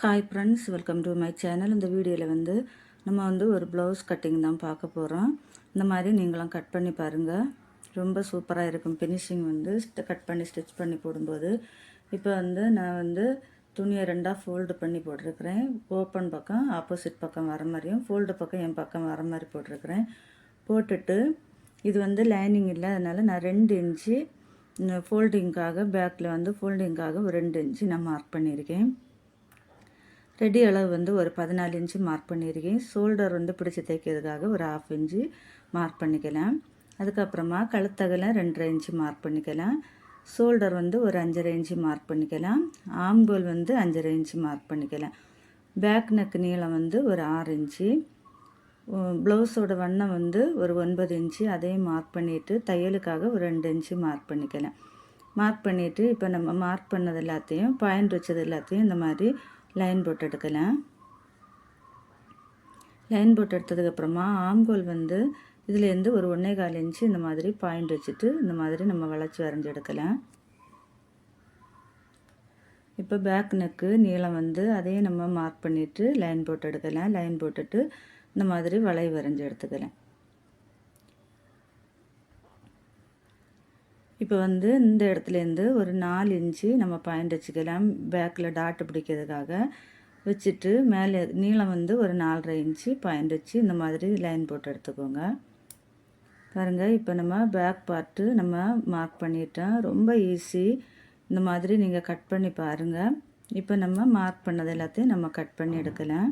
Hi friends, welcome to my channel. இந்த வீடியோவில் நம்ம ஒரு ப்ளவுஸ் கட்டிங் தான் பார்க்க போகிறோம். இந்த மாதிரி நீங்களும் கட் பண்ணி பாருங்கள். ரொம்ப சூப்பராக இருக்கும். ஃபினிஷிங் கட் பண்ணி ஸ்டிச் பண்ணி போடும்போது. இப்போ நான் துணியை ரெண்டாக ஃபோல்டு பண்ணி போட்டிருக்கிறேன். ஓப்பன் பக்கம் ஆப்போசிட் பக்கம் வர மாதிரியும், ஃபோல்டு பக்கம் என் பக்கம் வர மாதிரி போட்டிருக்கிறேன். போட்டுட்டு இது லைனிங் இல்லை, அதனால் நான் 2 இன்ச்சு ஃபோல்டிங்காக பேக்கில் ஃபோல்டிங்காக ஒரு 2 இன்ச்சு நான் மார்க் பண்ணியிருக்கேன். ரெடி அளவு ஒரு 14 இன்ச்சு மார்க் பண்ணியிருக்கேன். ஷோல்டர் பிடிச்சி தைக்கிறதுக்காக ஒரு 1/2 இன்ச்சு மார்க் பண்ணிக்கலாம். அதுக்கப்புறமா கழுத்தகலை 2.5 இன்ச்சு மார்க் பண்ணிக்கலாம். ஷோல்டர் ஒரு 5.5 இன்ச்சு மார்க் பண்ணிக்கலாம். ஆம்கோல் 5.5 இன்ச்சு மார்க் பண்ணிக்கலாம். பேக் நெக் நீளம் ஒரு 6 இன்ச்சு. ப்ளவுஸோட வண்ணம் ஒரு 9 இன்ச்சு. அதையும் மார்க் பண்ணிவிட்டு தையலுக்காக ஒரு 2 இன்ச்சு மார்க் பண்ணிக்கலாம். மார்க் பண்ணிவிட்டு இப்போ நம்ம மார்க் பண்ணது எல்லாத்தையும், பாயிண்ட் வச்சது எல்லாத்தையும் இந்த மாதிரி லைன் போட்டு எடுக்கலாம். லைன் போட்டு எடுத்ததுக்கப்புறமா ஆம்கோல் இதுலேருந்து ஒரு 1.25 இன்ச்சு இந்த மாதிரி பாயிண்ட் வச்சுட்டு இந்த மாதிரி நம்ம வளைச்சி வரைஞ்சி எடுக்கலாம். இப்போ பேக் நெக்கு நீளம் அதையும் நம்ம மார்க் பண்ணிவிட்டு லைன் போட்டு எடுக்கலாம். லைன் போட்டுட்டு இந்த மாதிரி வளை வரைஞ்சி எடுத்துக்கலாம். இப்போ இந்த இடத்துலேருந்து ஒரு 4 இன்ச்சு நம்ம பாயிண்ட் வச்சுக்கலாம். பேக்கில் டாட் பிடிக்கிறதுக்காக வச்சுட்டு மேலே நீளம் ஒரு 4.5 இன்ச்சு பாயிண்ட் வச்சு இந்த மாதிரி லைன் போட்டு எடுத்துக்கோங்க. பாருங்கள், இப்போ நம்ம பேக் பார்ட்டு நம்ம மார்க் பண்ணிட்டோம். ரொம்ப ஈஸி. இந்த மாதிரி நீங்கள் கட் பண்ணி பாருங்கள். இப்போ நம்ம மார்க் பண்ணது எல்லாத்தையும் நம்ம கட் பண்ணி எடுக்கலாம்.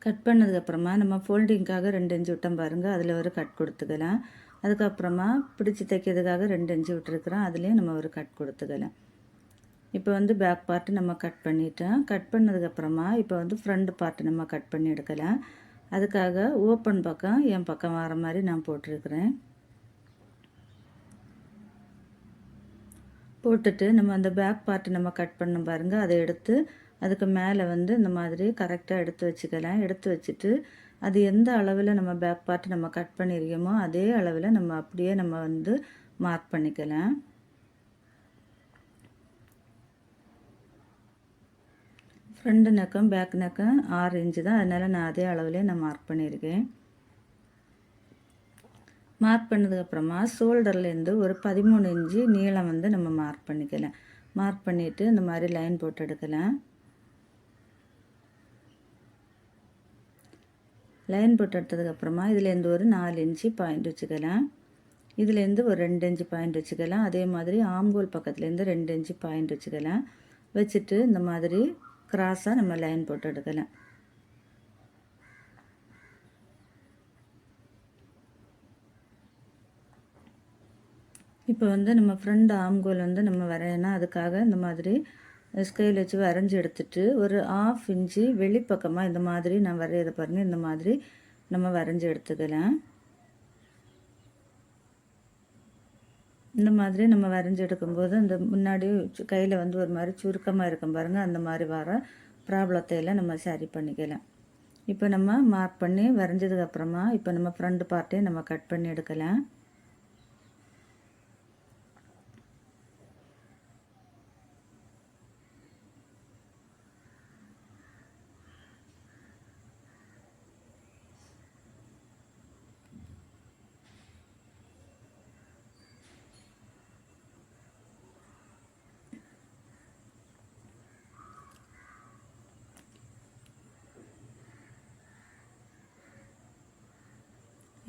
கட் பண்ணதுக்கப்புறமா நம்ம ஃபோல்டிங்காக 2 இன்ச்சு விட்டோம் பாருங்கள், அதில் ஒரு கட் கொடுத்துக்கலாம். அதுக்கப்புறமா பிடிச்சி தைக்கிறதுக்காக 2 இன்ச்சு விட்டுருக்குறோம், அதுலேயும் நம்ம ஒரு கட் கொடுத்துக்கலாம். இப்போ பேக் பார்ட்டு நம்ம கட் பண்ணிட்டோம். கட் பண்ணதுக்கப்புறமா இப்போ ஃப்ரண்ட் பார்ட்டு நம்ம கட் பண்ணி எடுக்கலாம். அதுக்காக ஓப்பன் பக்கம் என் பக்கம் வர மாதிரி நான் போட்டிருக்கிறேன். போட்டுட்டு நம்ம அந்த பேக் பார்ட்டு நம்ம கட் பண்ண பாருங்கள், அதை எடுத்து அதுக்கு மேலே இந்த மாதிரி கரெக்டாக எடுத்து வச்சுக்கலாம். எடுத்து வச்சுட்டு அது எந்த அளவில் நம்ம பேக் பார்ட் நம்ம கட் பண்ணியிருக்கோமோ அதே அளவில் நம்ம அப்படியே நம்ம மார்க் பண்ணிக்கலாம். ஃப்ரண்ட் நெக்கும் பேக் நெக்கும் 6 இன்ச்சு தான், அதனால் நான் அதே அளவுலேயே நான் மார்க் பண்ணியிருக்கேன். மார்க் பண்ணதுக்கப்புறமா ஷோல்டர்லேருந்து ஒரு 13 இன்ச்சு நீளம் நம்ம மார்க் பண்ணிக்கலாம். மார்க் பண்ணிவிட்டு இந்த மாதிரி லைன் போட்டு எடுக்கலாம். லைன் போட்டு எடுத்ததுக்கப்புறமா இதுலேருந்து ஒரு 4 இன்ச்சு பாயிண்ட் வச்சுக்கலாம். இதுலேருந்து ஒரு 2 இன்ச்சு பாயிண்ட் வச்சுக்கலாம். அதே மாதிரி ஆம்கோல் பக்கத்துலேருந்து 2 இன்ச்சு பாயிண்ட் வச்சுக்கலாம். வச்சுட்டு இந்த மாதிரி கிராஸாக நம்ம லைன் போட்டு எடுக்கலாம். இப்போ நம்ம ஃப்ரண்ட் ஆம்கோல் நம்ம வரையணும். அதுக்காக இந்த மாதிரி ஸ்கேல் வச்சு வரைஞ்சி எடுத்துட்டு ஒரு 1/2 இன்ச்சு வெளிப்பக்கமாக இந்த மாதிரி நான் வரையிற பாருங்க, இந்த மாதிரி நம்ம வரைஞ்சி எடுத்துக்கலாம். இந்த மாதிரி நம்ம வரைஞ்சி எடுக்கும்போது இந்த முன்னாடி கையில் ஒரு மாதிரி சுருக்கமாக இருக்கும் பாருங்கள், அந்த மாதிரி வர ப்ராப்ளத்தை எல்லாம் நம்ம சரி பண்ணிக்கலாம். இப்போ நம்ம மார்க் பண்ணி வரைஞ்சதுக்கப்புறமா இப்போ நம்ம ஃப்ரண்ட் பார்ட்டையும் நம்ம கட் பண்ணி எடுக்கலாம்.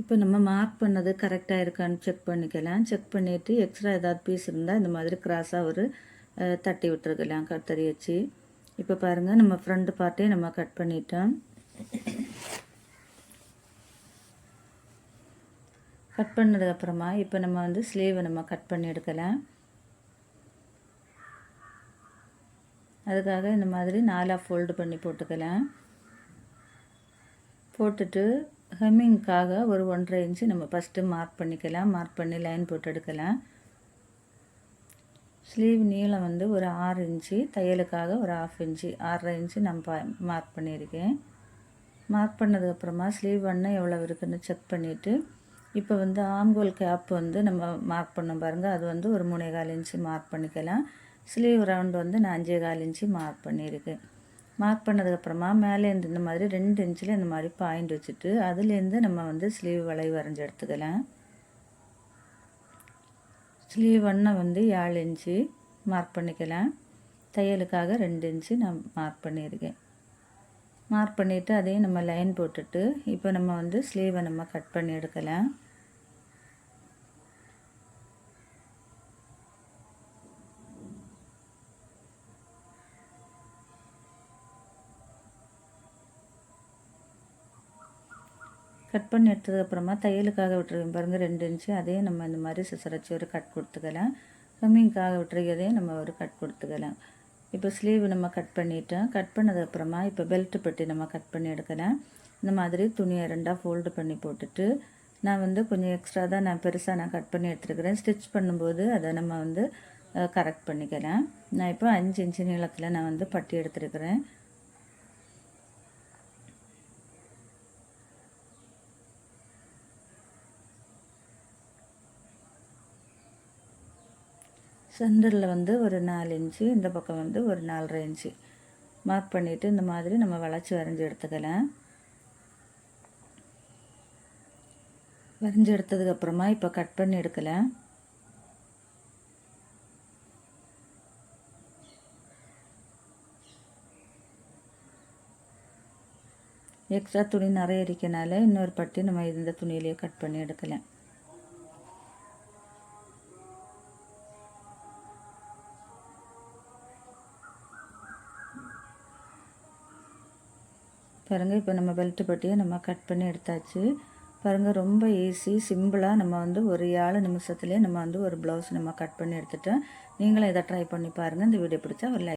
இப்போ நம்ம மார்க் பண்ணது கரெக்டாக இருக்கான்னு செக் பண்ணிக்கலாம். செக் பண்ணிவிட்டு எக்ஸ்ட்ரா ஏதாவது பீஸ் இருந்தால் இந்த மாதிரி கிராஸாக ஒரு தட்டி விட்டுருக்கலாம் கத்தரி வச்சு. இப்போ பாருங்கள், நம்ம ஃப்ரண்ட் பார்ட்டே நம்ம கட் பண்ணிட்டோம். கட் பண்ணதுக்கப்புறமா இப்போ நம்ம ஸ்லீவை நம்ம கட் பண்ணி எடுக்கலாம். அதுக்காக இந்த மாதிரி 4ஆக ஃபோல்டு பண்ணி போட்டுக்கலாம். போட்டுட்டு ஹெம்மிங்காக ஒரு 1.5 இன்ச்சு நம்ம ஃபஸ்ட்டு மார்க் பண்ணிக்கலாம். மார்க் பண்ணி லைன் போட்டு எடுக்கலாம். ஸ்லீவ் நீளம் வந்து ஒரு 6 இன்ச்சு, தையலுக்காக ஒரு 1/2 இன்ச்சு 6.5 இன்ச்சு நான் மார்க் பண்ணியிருக்கேன். மார்க் பண்ணதுக்கப்புறமா ஸ்லீவ் வண்ணம் எவ்வளோ இருக்குதுன்னு செக் பண்ணிவிட்டு, இப்போ வந்து ஆம்கோல் கேப் வந்து நம்ம மார்க் பண்ணோம் பாருங்கள், அது வந்து ஒரு 3.25 இன்ச்சு மார்க் பண்ணிக்கலாம். ஸ்லீவ் ரவுண்டு வந்து நான் 5.25 இன்ச்சு மார்க் பண்ணியிருக்கேன். மார்க் பண்ணதுக்கப்புறமா மேலேருந்து இந்த மாதிரி 2 இன்ச்சில் இந்த மாதிரி பாயிண்ட் வச்சுட்டு அதுலேருந்து நம்ம வந்து ஸ்லீவ் வளைவு வரைஞ்சி எடுத்துக்கலாம். ஸ்லீவ் வண்ணம் வந்து 7 இன்ச்சு மார்க் பண்ணிக்கலாம். தையலுக்காக 2 இன்ச்சு நான் மார்க் பண்ணியிருக்கேன். மார்க் பண்ணிவிட்டு அதையும் நம்ம லைன் போட்டுட்டு இப்போ நம்ம வந்து ஸ்லீவை நம்ம கட் பண்ணி எடுக்கலாம். கட் பண்ணி எடுத்ததுக்கப்புறமா தையலுக்காக விட்டுருக்கேன் பாருங்கள் 2 இன்ச்சு, அதையும் நம்ம இந்த மாதிரி சிசர் வச்சு ஒரு கட் கொடுத்துக்கலாம். கம்மிங்காக விட்டுருக்கதையும் நம்ம ஒரு கட் கொடுத்துக்கலாம். இப்போ ஸ்லீவ் நம்ம கட் பண்ணிட்டோம். கட் பண்ணதுக்கப்புறமா இப்போ பெல்ட் பட்டி நம்ம கட் பண்ணி எடுக்கலாம். இந்த மாதிரி துணியை 2ஆக ஃபோல்டு பண்ணி போட்டுட்டு நான் வந்து கொஞ்சம் எக்ஸ்ட்ரா தான் நான் பெருசாக நான் கட் பண்ணி எடுத்துருக்கிறேன். ஸ்டிச் பண்ணும்போது அதை நம்ம வந்து கரெக்ட் பண்ணிக்கலாம். நான் இப்போ 5 இன்ச்சு நீளத்தில் நான் வந்து பட்டி எடுத்துருக்கிறேன். சென்டரில் வந்து ஒரு 4 இன்ச்சு, இந்த பக்கம் வந்து ஒரு 4.5 இன்ச்சு மார்க் பண்ணிவிட்டு இந்த மாதிரி நம்ம வளைச்சி வரைஞ்சி எடுத்துக்கலாம். வரைஞ்சி எடுத்ததுக்கப்புறமா இப்போ கட் பண்ணி எடுக்கலாம். எக்ஸ்ட்ரா துணி நிறைய இருக்கனால இன்னொரு பட்டி நம்ம இந்த துணியிலேயே கட் பண்ணி எடுக்கலாம். பாருங்கள், இப்போ நம்ம பெல்ட் பட்டியை நம்ம கட் பண்ணி எடுத்தாச்சு. பாருங்கள், ரொம்ப ஈஸி, சிம்பிளாக நம்ம வந்து ஒரு 7 நிமிஷத்துலேயே நம்ம வந்து ஒரு ப்ளவுஸ் நம்ம கட் பண்ணி எடுத்துட்டோம். நீங்களும் இதை ட்ரை பண்ணி பாருங்கள். இந்த வீடியோ பிடிச்சா ஒரு லைக்